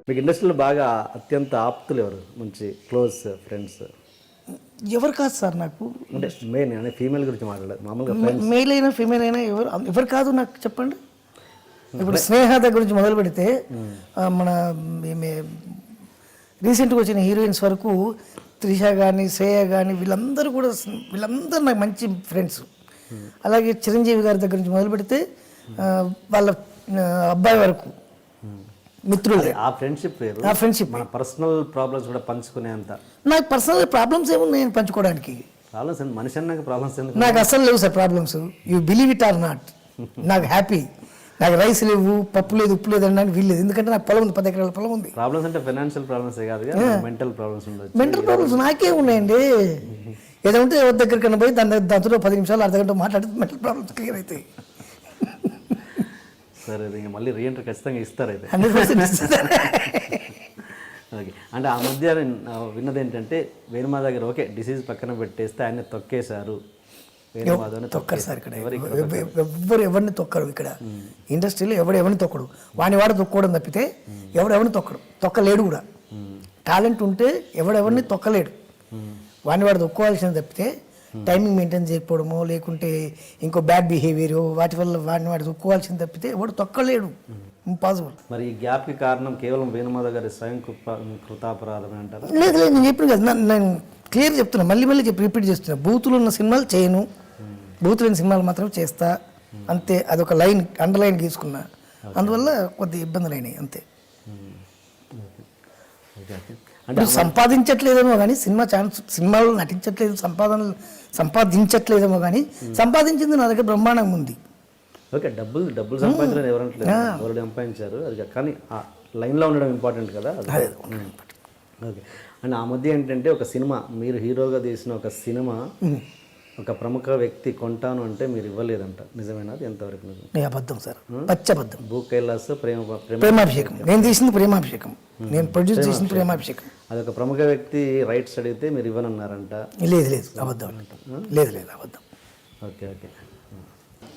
మీకు ఇండస్ట్రీలో బాగా అత్యంత ఆప్తులు ఎవరు, మంచి క్లోజ్ ఫ్రెండ్స్? ఎవరు కాదు సార్ నాకు, అంటే మెయిన్ అంటే ఫీమేల్ గురించి మాట్లాడలేదు, మామూలుగా ఫ్రెండ్స్. మేల్ అయినా ఫీమేల్ అయినా ఎవరు కాదు నాకు చెప్పండి. ఇప్పుడు స్నేహ దగ్గర నుంచి మొదలు పెడితే మన రీసెంట్గా వచ్చిన హీరోయిన్స్ వరకు త్రిష కానీ శ్రేయ కానీ వీళ్ళందరూ నాకు మంచి ఫ్రెండ్స్. అలాగే చిరంజీవి గారి దగ్గర నుంచి మొదలు పెడితే వాళ్ళ అబ్బాయి వరకు మిత్రులే. ఆ ఫ్రెండ్షిప్ వేరు. ఆ ఫ్రెండ్షిప్ మన పర్సనల్ ప్రాబ్లమ్స్ కూడా పంచుకునేంత. నాకు పర్సనల్ ప్రాబ్లమ్స్ ఏమున్నాయి నేను పంచుకోవడానికి? ప్రాబ్లమ్స్ మనిషి అన్నాక ప్రాబ్లమ్స్ ఎందుకు? నాకు అసలు లేవు sir problems. You believe it or not. నాకు హ్యాపీ. నాకు రైస్ లేవు, పప్పు లేదు, ఉప్పు లేదు అనడానికి వీల్లేదు. ఎందుకంటే నాకు పొలం ఉంది, 10 ఎకరాల పొలం ఉంది. ప్రాబ్లమ్స్ అంటే ఫైనాన్షియల్ ప్రాబ్లమ్స్ కాదు, మెంటల్ ప్రాబ్లమ్స్ ఉండొచ్చు. మెంటల్ ప్రాబ్లమ్స్ నాకే ఉన్నాయండి. ఏదో ఉంటే ఎవరి దగ్గరికన్నా పోయి దాంతో 10 నిమిషాలు అర్ధగంట మాట్లాడితే మెంటల్ ప్రాబ్లమ్స్ క్లియర్ అవుతాయి. సరే, ఇంకా మళ్ళీ రీఎంట్రీ ఖచ్చితంగా ఇస్తారు అయితే. 100% ఓకే. అంటే ఆ మధ్య నేను విన్నది ఏంటంటే వేణుమాధవ్ దగ్గర ఓకే డిసీజ్ పక్కన పెట్టేస్తే ఆయన తొక్కేశారు. తొక్కరు సార్ ఇక్కడ. ఎవరిని తొక్కరు ఇక్కడ ఇండస్ట్రీలో. ఎవరిని తొక్కడు. వాడు తొక్కోవడం తప్పితే ఎవరిని తొక్కడు. తొక్కలేడు కూడా. టాలెంట్ ఉంటే ఎవరిని తొక్కలేడు. వాడు తొక్కోవాల్సింది తప్పితే టైమింగ్ మెయింటైన్ చేయకపోవడమో లేకుంటే ఇంకో బ్యాడ్ బిహేవియర్ వాటి వల్ల వాడు తొక్కోవాల్సింది తప్పితే ఎవడు తొక్కలేడు. ఇంపాసిబుల్. మరి ఈ గ్యాప్కి కారణం కేవలం వేణుమాధవ్ గారి స్వయం కృతాపరాధం అంటారు? లేదు, నేను చెప్పిన కదా, నేను క్లియర్ చెప్తున్నా, మళ్ళీ చెప్పి రిపీట్ చేస్తున్నా. బూతులు ఉన్న సినిమాలు చేయను, బూతులు లేని సినిమాలు మాత్రం చేస్తా, అంతే. అదొక లైన్ అండర్లైన్ గీసుకున్నా. అందువల్ల కొద్ది ఇబ్బందులు అయినాయి అంతే. అంటే సంపాదించట్లేదేమో కానీ సినిమాలు నటించట్లేదు, సంపాదించట్లేదేమో కానీ సంపాదించింది నా దగ్గర బ్రహ్మాండంగా ఉంది. ఓకే, డబ్బులు సంపాదించలేదు ఎవరంటలేదు, ఎవరు సంపాదించారు అది. కానీ ఆ లైన్లో ఉండడం ఇంపార్టెంట్ కదా. ఓకే. అండ్ ఆ మధ్య ఏంటంటే ఒక సినిమా, మీరు హీరోగా తీసిన ఒక సినిమా ఒక ప్రముఖ వ్యక్తి కొంటాను అంటే మీరు ఇవ్వలేదంట, నిజమేనా? అది ఎంతవరకు నిజం? అబద్ధం సార్, పచ్చబద్ధం. భూ కైలాస్ ప్రేమాభిషేకం. నేను తీసింది ప్రేమాభిషేకం, నేను ప్రొడ్యూస్ చేసింది ప్రేమాభిషేకం. అదొక ప్రముఖ వ్యక్తి రైట్స్ అడిగితే మీరు ఇవ్వనన్నారంట. లేదు, అబద్ధం. లేదు, అబద్ధం. ఓకే.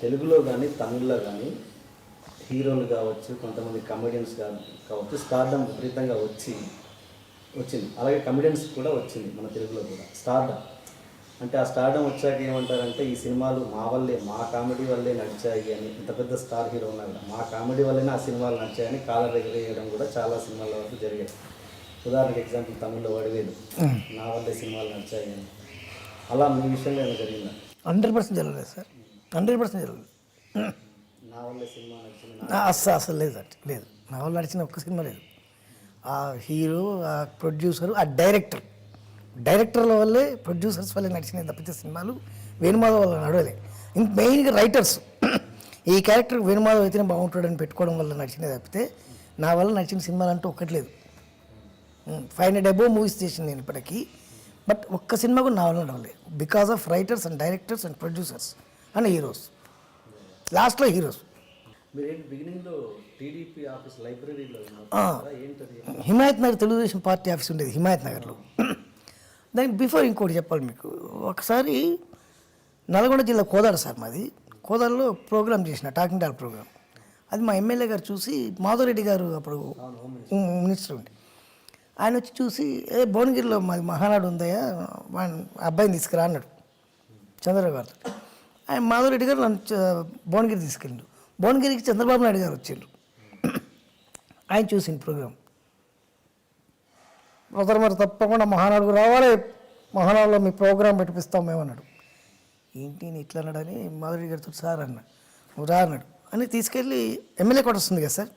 తెలుగులో కానీ తమిళ్లో కానీ హీరోలు కావచ్చు, కొంతమంది కమెడియన్స్ కావచ్చు, స్టార్డమ్ విపరీతంగా వచ్చింది. అలాగే కమెడియన్స్ కూడా వచ్చింది మన తెలుగులో కూడా స్టార్డమ్. అంటే ఆ స్టార్డమ్ వచ్చాక ఏమంటారంటే ఈ సినిమాలు మా కామెడీ వల్లే నడిచాయి అని. ఇంత పెద్ద స్టార్ హీరో ఉన్నారు, మా కామెడీ వల్లనే ఆ సినిమాలు నడిచాయని కాలర్ ఎగరేయడం కూడా చాలా సినిమాల వరకు జరిగాయి. ఉదాహరణకి ఎగ్జాంపుల్ తమిళ్లో వడివేలు, నా వల్లే సినిమాలు నడిచాయి అని. అలా మీ విషయంలో ఏమైనా జరిగిందా? 100% జరగలేదు సార్, 100% జరగలేదు. నా వల్లే సినిమా నడిచింది అసలు లేదు. నా వల్ల నడిచిన ఒక్క సినిమా లేదు. ఆ హీరో, ఆ ప్రొడ్యూసరు, ఆ డైరెక్టర్ల వల్లే, ప్రొడ్యూసర్స్ వల్లే నడిచినాయి తప్పితే సినిమాలు వేణుమాధవ్ వల్ల నడవలే. మెయిన్గా రైటర్స్ ఈ క్యారెక్టర్ వేణుమాధవ్ అయితేనే బాగుంటాడని పెట్టుకోవడం వల్ల నడిచినది తప్పితే నా వల్ల నడిచిన సినిమాలు అంటూ ఒక్కట్లేదు. 500 అబోవ్ మూవీస్ చేసింది నేను ఇప్పటికీ, బట్ ఒక్క సినిమా కూడా నా వల్ల నడవలేదు. Because of writers and directors and producers and heroes. లాస్ట్లో heroes. Himayatnagar Telugu Desam party office ఉండేది హిమాయత్ నగర్లో. దానికి బిఫోర్ ఇంకోటి చెప్పాలి మీకు. ఒకసారి నల్గొండ జిల్లా కోదాడ సార్ మాది. కోదాడలో ప్రోగ్రామ్ చేసిన టాకింగ్ డాల్ ప్రోగ్రామ్. అది మా ఎమ్మెల్యే గారు చూసి, మాధవరెడ్డి గారు అప్పుడు మినిస్టర్ ఉండి, ఆయన వచ్చి చూసి భువనగిరిలో మాది మహానాడు ఉందయ్యా, అబ్బాయిని తీసుకురా అన్నాడు చంద్రబాబు గారితో. ఆయన మాధవరెడ్డి గారు నన్ను భువనగిరి తీసుకెళ్ళిండు. భువనగిరికి చంద్రబాబు నాయుడు గారు వచ్చిండ్రు. ఆయన చూసిండు ప్రోగ్రాం. మరి తప్పకుండా మహానాడుకు రావాలి, మహానాడులో మీ ప్రోగ్రాం పెట్టిస్తాం మేమన్నాడు. ఏంటి నేను ఇట్లా అన్నాడని మాధవరెడ్డి గారితో సార్ అన్న, నువ్వు రా అన్నాడు. అని తీసుకెళ్ళి ఎమ్మెల్యే క్వార్టర్స్ ఉంది కదా సార్,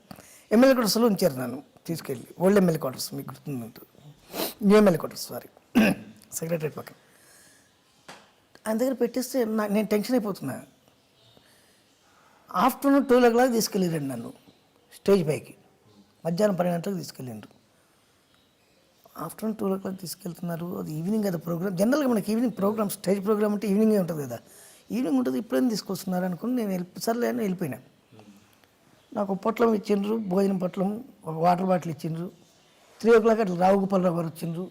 ఎమ్మెల్యే క్వార్టర్స్లో ఉంచారు నన్ను తీసుకెళ్ళి. ఓల్డ్ ఎమ్మెల్యే క్వార్టర్స్ మీకు గుర్తుందంటూ, న్యూ ఎమ్మెల్యే క్వార్టర్స్ సెక్రటరేట్ పక్కన. ఆయన దగ్గర పెట్టేస్తే నేను టెన్షన్ అయిపోతున్నా. ఆఫ్టర్నూన్ 12 o'clock తీసుకెళ్ళిరండి నన్ను స్టేజ్ పైకి. మధ్యాహ్నం 12 గంటలకు తీసుకెళ్ళిండ్రు. ఆఫ్టర్నూన్ 12 o'clock తీసుకెళ్తున్నారు. అది ఈవినింగ్ కదా ప్రోగ్రామ్. జనరల్గా మనకి ఈవినింగ్ ప్రోగ్రామ్, స్టేజ్ ప్రోగ్రామ్ అంటే ఈవినింగే ఉంటుంది కదా. ఈవినింగ్ ఉంటుంది, ఇప్పుడేం తీసుకొస్తున్నారు అనుకుని నేను సర్లే అని వెళ్ళిపోయినా. నాకు పొట్లం ఇచ్చిండ్రు, భోజనం పొట్లం, ఒక వాటర్ బాటిల్ ఇచ్చిండ్రు. 3 o'clock అట్లా రావుగోపాలరావు గారు వచ్చిండ్రు.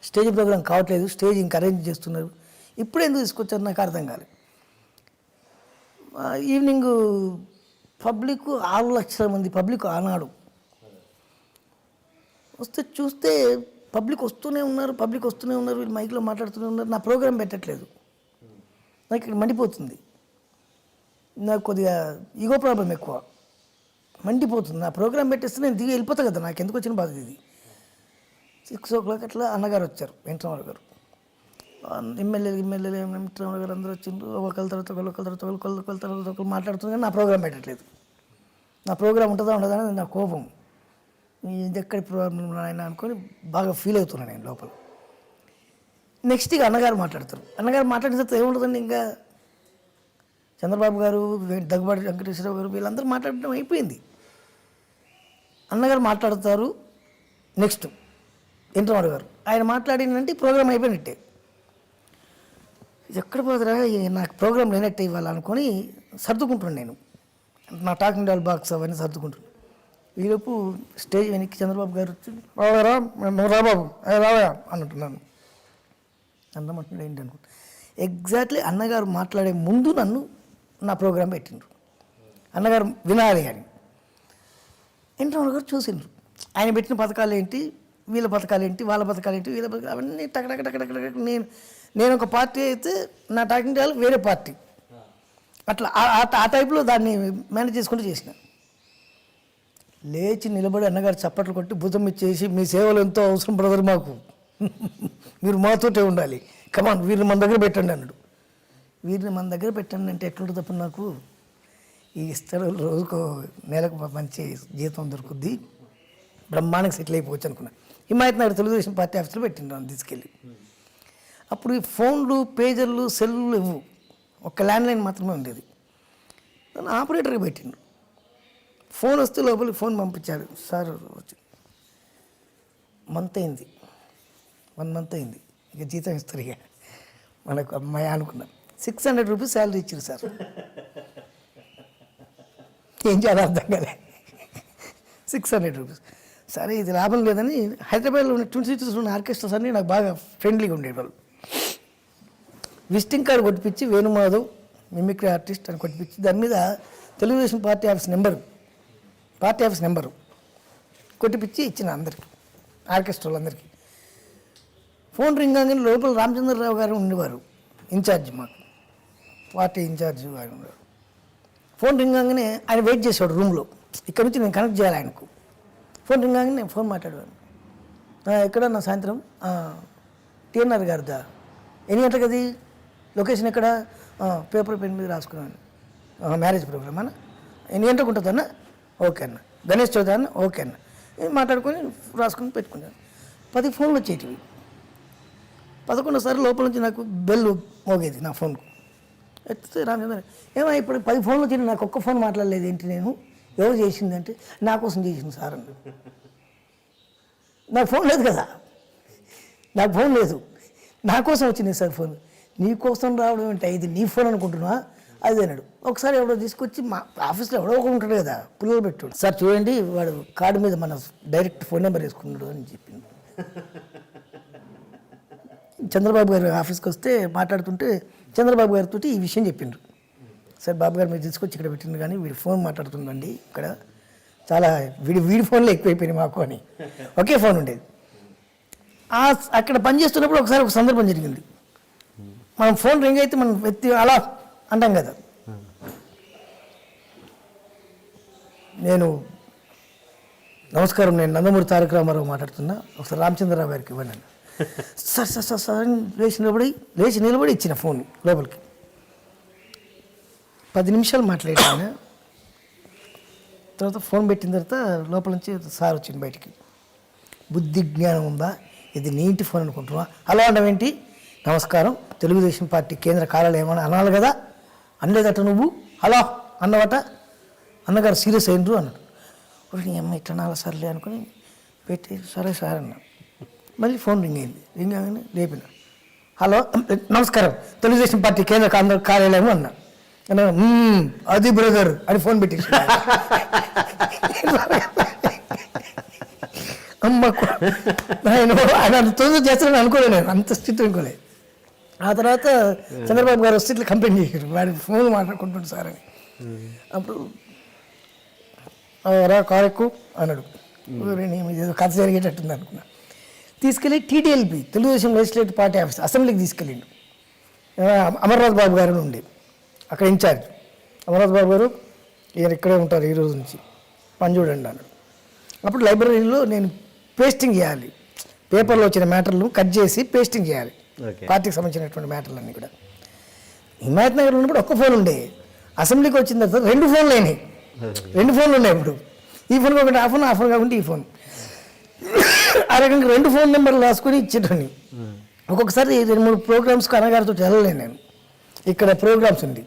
స్టేజ్ ప్రోగ్రామ్ కావట్లేదు, స్టేజ్ ఇంకా అరేంజ్ చేస్తున్నారు. ఇప్పుడు ఎందుకు తీసుకొచ్చారు నాకు అర్థం కాలేదు. ఈవినింగ్ పబ్లిక్ 6 లక్షల మంది పబ్లిక్ ఆనాడు వస్తే చూస్తే పబ్లిక్ వస్తూనే ఉన్నారు వీళ్ళు మైక్లో మాట్లాడుతూనే ఉన్నారు. నా ప్రోగ్రాం పెట్టట్లేదు. నాకు ఇక్కడ మండిపోతుంది. నాకు కొద్దిగా ఈగో ప్రాబ్లం ఎక్కువ, మండిపోతుంది. నా ప్రోగ్రాం పెట్టేస్తే నేను దిగి వెళ్ళిపోతా కదా, నాకు ఎందుకు వచ్చిన బాధ ఇది. 6 o'clock అట్లా అన్నగారు వచ్చారు, వెంకటరామారావు గారు, ఎమ్మెల్యేలు వెంకటరామారావు గారు అందరూ వచ్చిండ్రు. ఒకళ్ళ తర్వాత ఒకళ్ళు మాట్లాడుతున్నారు కానీ నా ప్రోగ్రాం పెట్టట్లేదు. నా ప్రోగ్రాం ఉంటుందా అని నా కోపం, ఇది ఎక్కడి ప్రోగ్రాం ఆయన అనుకొని బాగా ఫీల్ అవుతున్నాను నేను లోపల. నెక్స్ట్ ఇక అన్నగారు మాట్లాడతారు. అన్నగారు మాట్లాడిన తర్వాత ఏముంటుందండి, ఇంకా చంద్రబాబు గారు, దగ్గుబాటి వెంకటేశ్వరరావు గారు వీళ్ళందరూ మాట్లాడడం అయిపోయింది. అన్నగారు మాట్లాడతారు. నెక్స్ట్ వెంకటరామారావు గారు ఆయన మాట్లాడినంటే ప్రోగ్రాం అయిపోయినట్టే. ఇది ఎక్కడ పోతురా, నాకు ప్రోగ్రాం లేనట్టే ఇవ్వాలనుకొని సర్దుకుంటున్నాను నేను. నా టాకింగ్ డాల్ బాక్స్ అవన్నీ సర్దుకుంటున్నాను. ఈలోపు స్టేజ్ వెనక్కి చంద్రబాబు గారు వచ్చి రావారా రాబాబు రావా అన్నట్టున్నాను. అన్నమంటున్నాడు ఏంటి అనుకుంటా. ఎగ్జాక్ట్లీ అన్నగారు మాట్లాడే ముందు నన్ను నా ప్రోగ్రాం పెట్టిండ్రు. అన్నగారు వినాలి అని వెంకటరామారావు గారు చూసిండ్రు. ఆయన పెట్టిన పథకాలు ఏంటి, వీళ్ళ పథకాలు ఏంటి, వాళ్ళ పథకాలు ఏంటి, వీళ్ళ పథకాలు అవన్నీ టక్ నేను ఒక పార్టీ అయితే నా టాకింగ్ డాల్ వేరే పార్టీ, అట్లా ఆ టైప్లో దాన్ని మేనేజ్ చేసుకుంటూ చేసిన. లేచి నిలబడి అన్నగారు చప్పట్లు కొట్టి భుజం ఇచ్చేసి, మీ సేవలు ఎంతో అవసరం బ్రదర్ మాకు, మీరు మాతోటే ఉండాలి, కమాన్ వీరిని మన దగ్గర పెట్టండి అన్నాడు. వీరిని మన దగ్గర పెట్టండి అంటే ఎట్లుంటుంది తప్ప, నాకు ఈ ఇస్తారు రోజుకు నెలకు మంచి జీతం దొరుకుద్ది, బ్రహ్మాండంగా సెటిల్ అయిపోవచ్చు అనుకున్నా. హిమాయత్ నగర్ తెలుగుదేశం పార్టీ ఆఫీస్లో పెట్టిండు నన్ను తీసుకెళ్ళి. అప్పుడు ఈ ఫోన్లు, పేజర్లు, సెల్లు ఇవ్వు, ఒక ల్యాండ్లైన్ మాత్రమే ఉండేది. నన్ను ఆపరేటర్గా పెట్టిండు. ఫోన్ వస్తే లోపలికి ఫోన్ పంపించాడు. సార్ వచ్చి 1 month అయింది, ఇక జీతం ఇస్తారు, ఇక మనకు అమ్మాయి అనుకున్నాం. 600 రూపీస్ శాలరీ ఇచ్చారు సార్. ఏం చేయాలో అర్థం కాలే. 600 రూపీస్. సరే ఇది లాభం లేదని హైదరాబాద్లో ఉన్న 2 cities ఉన్న ఆర్కెస్ట్రాస్ అన్నీ నాకు బాగా ఫ్రెండ్లీగా ఉండేవాళ్ళు. విజిటింగ్ కార్డు కొట్టిపించి వేణుమాధవ్ మిమిక్రీ ఆర్టిస్ట్ అని కొట్టిపించి దాని మీద తెలుగుదేశం పార్టీ ఆఫీస్ నెంబరు కొట్టిపించి ఇచ్చిన అందరికి, ఆర్కెస్ట్రాలు అందరికీ. ఫోన్ రింగ్ కానీ లోపల రామచంద్రరావు గారు ఉండేవారు, ఇన్ఛార్జ్, మాకు పార్టీ ఇన్ఛార్జ్ ఆయన ఉండేవారు. ఫోన్ రింగ్ కాగానే ఆయన వెయిట్ చేసేవాడు రూమ్లో, ఇక్కడ నుంచి నేను కనెక్ట్ చేయాలి ఆయనకు. ఫోన్ రింగ్ కాగానే నేను ఫోన్ మాట్లాడేవాను. ఎక్కడ నా సాయంత్రం టీఎన్ఆర్ గారిదా, ఎన్ని గంటలకు అది, లొకేషన్ ఎక్కడ, పేపర్ పెన్ మీద రాసుకున్నాను, మ్యారేజ్ ప్రోగ్రామ్ అన్న, ఎన్ని గంటలకు ఉంటుందన్న, ఓకే అన్న, గణేష్ చౌదరి అన్న, ఓకే అన్న, మాట్లాడుకొని రాసుకొని పెట్టుకున్నాను. 10 ఫోన్లు వచ్చేటివి. 11 లోపల నుంచి నాకు బెల్ మోగేది నా ఫోన్కు. ఎత్తితే రామచంద్ర ఏమో ఇప్పుడు 10 ఫోన్లు వచ్చి నాకు ఒక్క ఫోన్ మాట్లాడలేదు ఏంటి, నేను ఎవరు చేసిందంటే నా కోసం చేసింది సార్ అన్న. నాకు ఫోన్ లేదు కదా, నాకు ఫోన్ లేదు, నా కోసం వచ్చింది సార్ ఫోన్. నీ కోసం రావడం ఏంటి, ఇది నీ ఫోన్ అనుకుంటున్నా అది అన్నాడు. ఒకసారి ఎవడో తీసుకొచ్చి మా ఆఫీస్లో ఎవడో ఒకడు ఉంటాడు కదా, పిల్లలు పెట్టాడు. సార్ చూడండి వాడు కార్డు మీద మన డైరెక్ట్ ఫోన్ నెంబర్ వేసుకున్నాడు అని చెప్పింది. చంద్రబాబు గారు ఆఫీస్కి వస్తే మాట్లాడుతుంటే చంద్రబాబు గారితో ఈ విషయం చెప్పిండ్రు. సార్ బాబు గారు మీరు తీసుకొచ్చి ఇక్కడ పెట్టిండ్రు కానీ వీడి ఫోన్ మాట్లాడుతుందండి ఇక్కడ, చాలా వీడి ఫోన్లో ఎక్కువైపోయినాయి మాకు అని. ఒకే ఫోన్ ఉండేది. అక్కడ పనిచేస్తున్నప్పుడు ఒకసారి ఒక సందర్భం జరిగింది. మనం ఫోన్ రింగ్ అయితే మనం వ్యక్తి అలా అంటాం కదా, నేను నమస్కారం, నేను నందమూరి తారక రామారావు మాట్లాడుతున్నా, ఒకసారి రామచంద్రరావు గారికి ఇవ్వండి. సార్ సార్ సార్ సార్ లేచి నిలబడి ఇచ్చిన ఫోన్ లోపలికి. 10 నిమిషాలు మాట్లాడాను. తర్వాత ఫోన్ పెట్టిన తర్వాత లోపల నుంచి సార్ వచ్చింది బయటికి. బుద్ధి జ్ఞానం ఉందా, ఇది నీ ఇంటి ఫోన్ అనుకుంటున్నా, అలా అనడం ఏంటి, నమస్కారం తెలుగుదేశం పార్టీ కేంద్ర కార్యాలయం అని అనాలి కదా, అనలేదట నువ్వు, అలా అన్నవట, అన్నగారు సీరియస్ అయినరు అన్నాడు. నీ అమ్మ ఇట్లా అనాలి సర్లే అనుకుని పెట్టి సరే సార్ అన్నా. మళ్ళీ ఫోన్ రింగ్ అయింది. రింగ్ అవగానే లేపిన, హలో నమస్కారం తెలుగుదేశం పార్టీ కేంద్ర కార్యాలయం అన్నా. అది బ్రదర్ అని ఫోన్ పెట్టేసి అమ్మ ఆయన అంత తొందర చేస్తానని అనుకోలేదు, నేను అంత స్థితి అనుకోలేదు. ఆ తర్వాత చంద్రబాబు గారు వస్తే ఇట్లా కంప్లైంట్ చేశారు, వాడి ఫోన్ మాట్లాడుకుంటుంది సార్ అని. అప్పుడు రా కారెక్కు అన్నాడు. నేను ఏదో కథ జరిగేటట్టుంది అనుకున్నా. తీసుకెళ్ళి టీటీఎల్పీ తెలుగుదేశం లెజిస్లేటివ్ పార్టీ ఆఫీస్ అసెంబ్లీకి తీసుకెళ్ళిండు. అమర్నాథ్ బాబు గారు ఉండే అక్కడ ఇన్ఛార్జ్. అమర్నాథ్ బాబు గారు ఈయన ఇక్కడే ఉంటారు ఈ రోజు నుంచి, పని చూడండి అన్నాడు. అప్పుడు లైబ్రరీలో నేను పేస్టింగ్ చేయాలి, పేపర్లో వచ్చిన మ్యాటర్లు కట్ చేసి పేస్టింగ్ చేయాలి, పార్టీకి సంబంధించినటువంటి మ్యాటర్లన్నీ కూడా. హిమాయత్ నగర్లో ఉన్నప్పుడు ఒక్క ఫోన్ ఉండే, అసెంబ్లీకి వచ్చిన తర్వాత 2 ఫోన్లు అయినాయి. 2 ఫోన్లు ఉన్నాయి ఇప్పుడు. ఈ ఫోన్ ఒకటి ఆ ఫోన్, ఆ ఫోన్ కాకుండా ఈ ఫోన్. ఆ రకంగా 2 ఫోన్ నెంబర్లు రాసుకొని ఇచ్చేటండి. ఒక్కొక్కసారి 2-3 ప్రోగ్రామ్స్కి అన్నగారితో వెళ్ళలేను నేను, ఇక్కడ ప్రోగ్రామ్స్ ఉంది.